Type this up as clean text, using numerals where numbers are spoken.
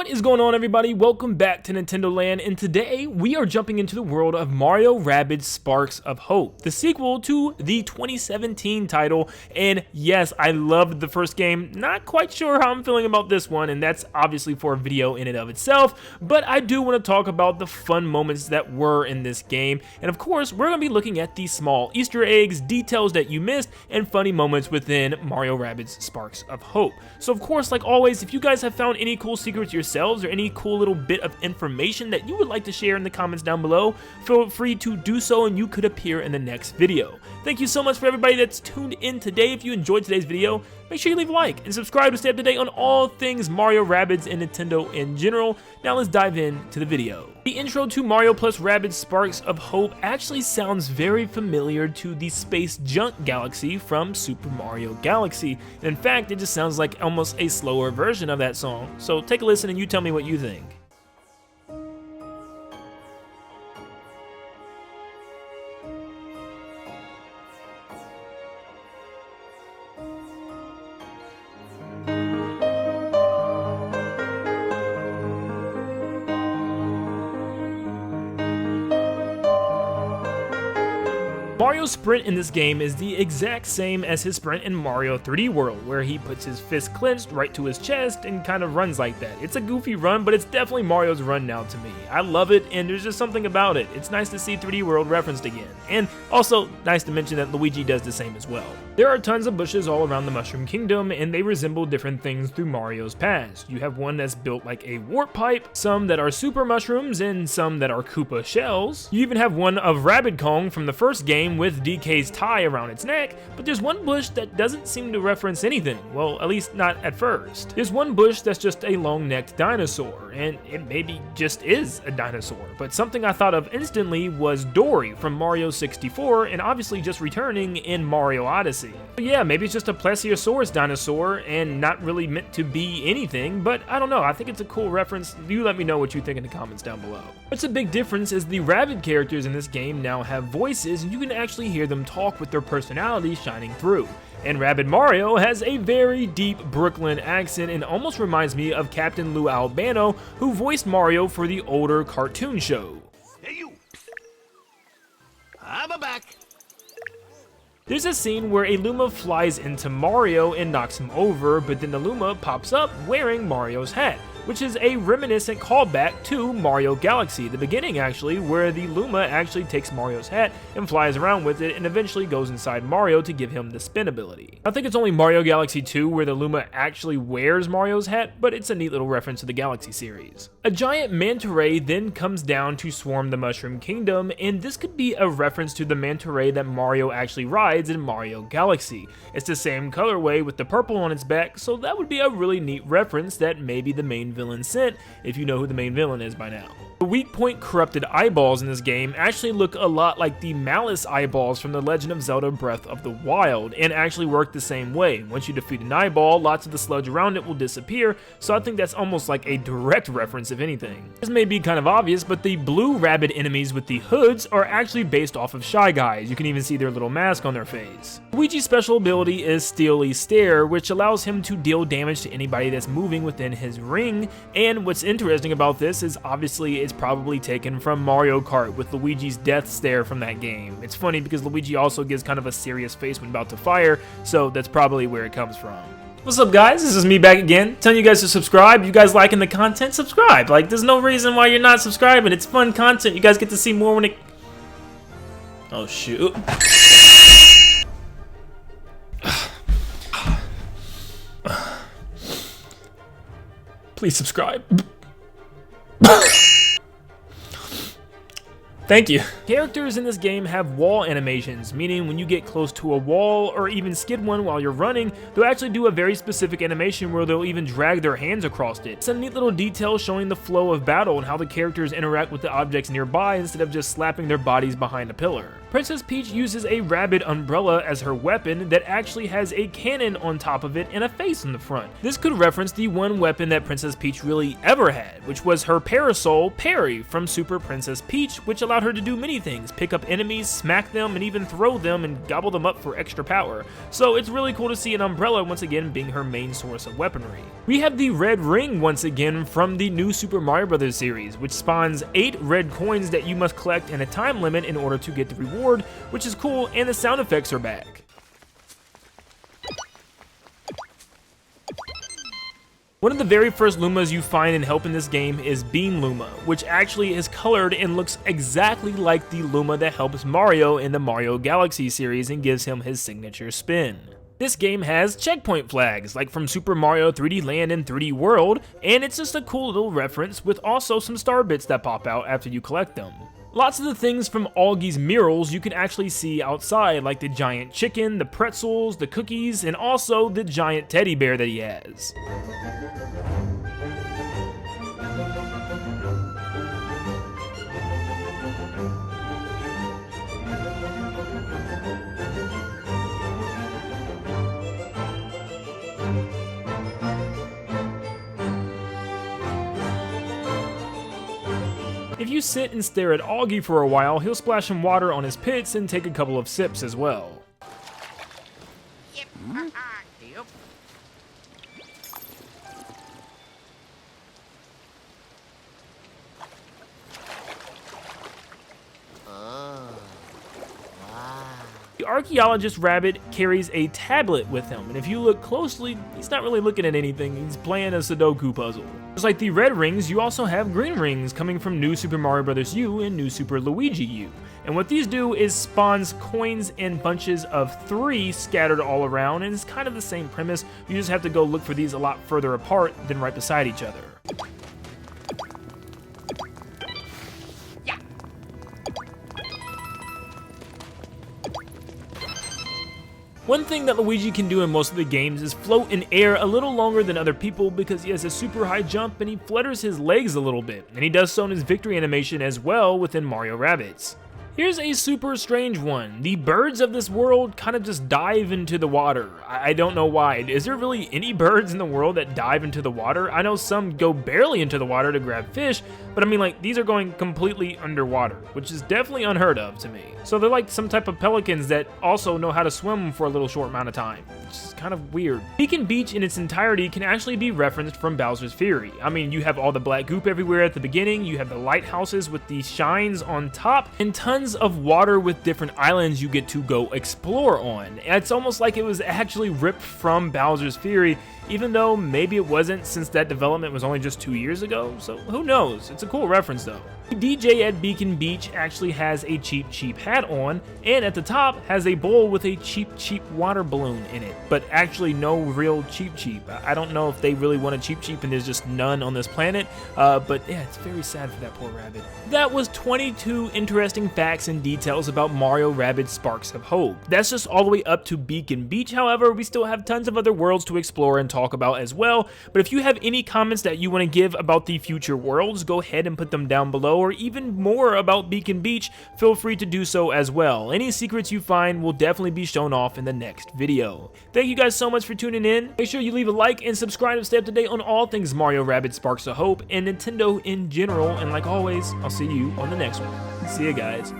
What is going on, everybody? Welcome back to Nintendo Land, and today we are jumping into the world of Mario Rabbids Sparks of Hope, the sequel to the 2017 title. And yes, I loved the first game. Not quite sure how I'm feeling about this one, and that's obviously for a video in and of itself, but I do want to talk about the fun moments that were in this game. And of course, we're going to be looking at the small Easter eggs, details that you missed, and funny moments within Mario Rabbids Sparks of Hope. So of course, like always, if you guys have found any cool secrets yourselves or any cool little bit of information that you would like to share in the comments down below, feel free to do so and you could appear in the next video. Thank you so much for everybody that's tuned in today. If you enjoyed today's video, make sure you leave a like and subscribe to stay up to date on all things Mario Rabbids and Nintendo in general. Now let's dive into the video. The intro to Mario plus Rabbids Sparks of Hope actually sounds very familiar to the Space Junk Galaxy from Super Mario Galaxy. And in fact, it just sounds like almost a slower version of that song. So take a listen and you tell me what you think. Mario's sprint in this game is the exact same as his sprint in Mario 3D World, where he puts his fist clenched right to his chest and kind of runs like that. It's a goofy run, but it's definitely Mario's run now to me. I love it, and there's just something about it. It's nice to see 3D World referenced again, and also nice to mention that Luigi does the same as well. There are tons of bushes all around the Mushroom Kingdom, and they resemble different things through Mario's past. You have one that's built like a warp pipe, some that are super mushrooms, and some that are Koopa shells. You even have one of Rabbid Kong from the first game with DK's tie around its neck, but there's one bush that doesn't seem to reference anything. Well, at least not at first. There's one bush that's just a long-necked dinosaur, and it maybe just is a dinosaur, but something I thought of instantly was Dory from Mario 64, and obviously just returning in Mario Odyssey. But yeah, maybe it's just a Plesiosaurus dinosaur and not really meant to be anything, but I don't know, I think it's a cool reference. You let me know what you think in the comments down below. What's a big difference is the Rabbid characters in this game now have voices, and you can actually hear them talk with their personality shining through. And Rabbid Mario has a very deep Brooklyn accent and almost reminds me of Captain Lou Albano, who voiced Mario for the older cartoon show. Hey you! I'm back. There's a scene where a Luma flies into Mario and knocks him over, but then the Luma pops up wearing Mario's hat, which is a reminiscent callback to Mario Galaxy, the beginning actually, where the Luma actually takes Mario's hat and flies around with it and eventually goes inside Mario to give him the spin ability. I think it's only Mario Galaxy 2 where the Luma actually wears Mario's hat, but it's a neat little reference to the Galaxy series. A giant manta ray then comes down to swarm the Mushroom Kingdom, and this could be a reference to the manta ray that Mario actually rides in Mario Galaxy. It's the same colorway with the purple on its back, so that would be a really neat reference that maybe the main villain sent, if you know who the main villain is by now. The weak point corrupted eyeballs in this game actually look a lot like the Malice eyeballs from The Legend of Zelda Breath of the Wild, and actually work the same way. Once you defeat an eyeball, lots of the sludge around it will disappear, so I think that's almost like a direct reference if anything. This may be kind of obvious, but the blue Rabbid enemies with the hoods are actually based off of Shy Guys. You can even see their little mask on their face. Luigi's special ability is Steely Stare, which allows him to deal damage to anybody that's moving within his ring, and what's interesting about this is obviously it's probably taken from Mario Kart with Luigi's death stare from that game. It's funny because Luigi also gives kind of a serious face when about to fire, so that's probably where it comes from. What's up, guys? This is me back again, telling you guys to subscribe. You guys liking the content? Subscribe. Like, there's no reason why you're not subscribing. It's fun content. You guys get to see more when it... Oh, shoot. Please subscribe. Thank you. Characters in this game have wall animations, meaning when you get close to a wall or even skid one while you're running, they'll actually do a very specific animation where they'll even drag their hands across it. It's a neat little detail showing the flow of battle and how the characters interact with the objects nearby instead of just slapping their bodies behind a pillar. Princess Peach uses a Rabbid umbrella as her weapon that actually has a cannon on top of it and a face in the front. This could reference the one weapon that Princess Peach really ever had, which was her parasol, Parry, from Super Princess Peach, which allowed her to do many many things, pick up enemies, smack them, and even throw them and gobble them up for extra power. So it's really cool to see an umbrella once again being her main source of weaponry. We have the red ring once again from the new Super Mario Bros. Series, which spawns 8 red coins that you must collect in a time limit in order to get the reward, which is cool, and the sound effects are back. One of the very first Lumas you find and help in this game is Bean Luma, which actually is colored and looks exactly like the Luma that helps Mario in the Mario Galaxy series and gives him his signature spin. This game has checkpoint flags, like from Super Mario 3D Land and 3D World, and it's just a cool little reference with also some star bits that pop out after you collect them. Lots of the things from Augie's murals you can actually see outside, like the giant chicken, the pretzels, the cookies, and also the giant teddy bear that he has. If you sit and stare at Augie for a while, he'll splash some water on his pits and take a couple of sips as well. Yep. Yep. The archaeologist Rabbid carries a tablet with him, and if you look closely, he's not really looking at anything, he's playing a Sudoku puzzle. Just like the red rings, you also have green rings coming from New Super Mario Bros. U and New Super Luigi U. And what these do is spawns coins in bunches of 3 scattered all around, and it's kind of the same premise, you just have to go look for these a lot further apart than right beside each other. One thing that Luigi can do in most of the games is float in air a little longer than other people because he has a super high jump and he flutters his legs a little bit, and he does so in his victory animation as well within Mario Rabbids. Here's a super strange one. The birds of this world kind of just dive into the water. I don't know why. Is there really any birds in the world that dive into the water? I know some go barely into the water to grab fish, but I mean, like, these are going completely underwater, which is definitely unheard of to me. So they're like some type of pelicans that also know how to swim for a little short amount of time, which is kind of weird. Beacon Beach in its entirety can actually be referenced from Bowser's Fury. I mean, you have all the black goop everywhere at the beginning, you have the lighthouses with the shines on top, and tons of water with different islands you get to go explore on. It's almost like it was actually ripped from Bowser's Fury, even though maybe it wasn't since that development was only just 2 years ago, so who knows? It's a cool reference though. The DJ at Beacon Beach actually has a Cheep Cheep hat on, and at the top has a bowl with a Cheep Cheep water balloon in it, but actually no real Cheep Cheep. I don't know if they really want a Cheep Cheep and there's just none on this planet, but yeah, it's very sad for that poor rabbit. That was 22 interesting facts and details about Mario Rabbids Sparks of Hope. That's just all the way up to Beacon Beach, however, we still have tons of other worlds to explore and talk about as well, but if you have any comments that you want to give about the future worlds, go ahead and put them down below, or even more about Beacon Beach, feel free to do so as well. Any secrets you find will definitely be shown off in the next video. Thank you guys so much for tuning in. Make sure you leave a like and subscribe to stay up to date on all things Mario Rabbids Sparks of Hope and Nintendo in general, and like always, I'll see you on the next one. See ya guys.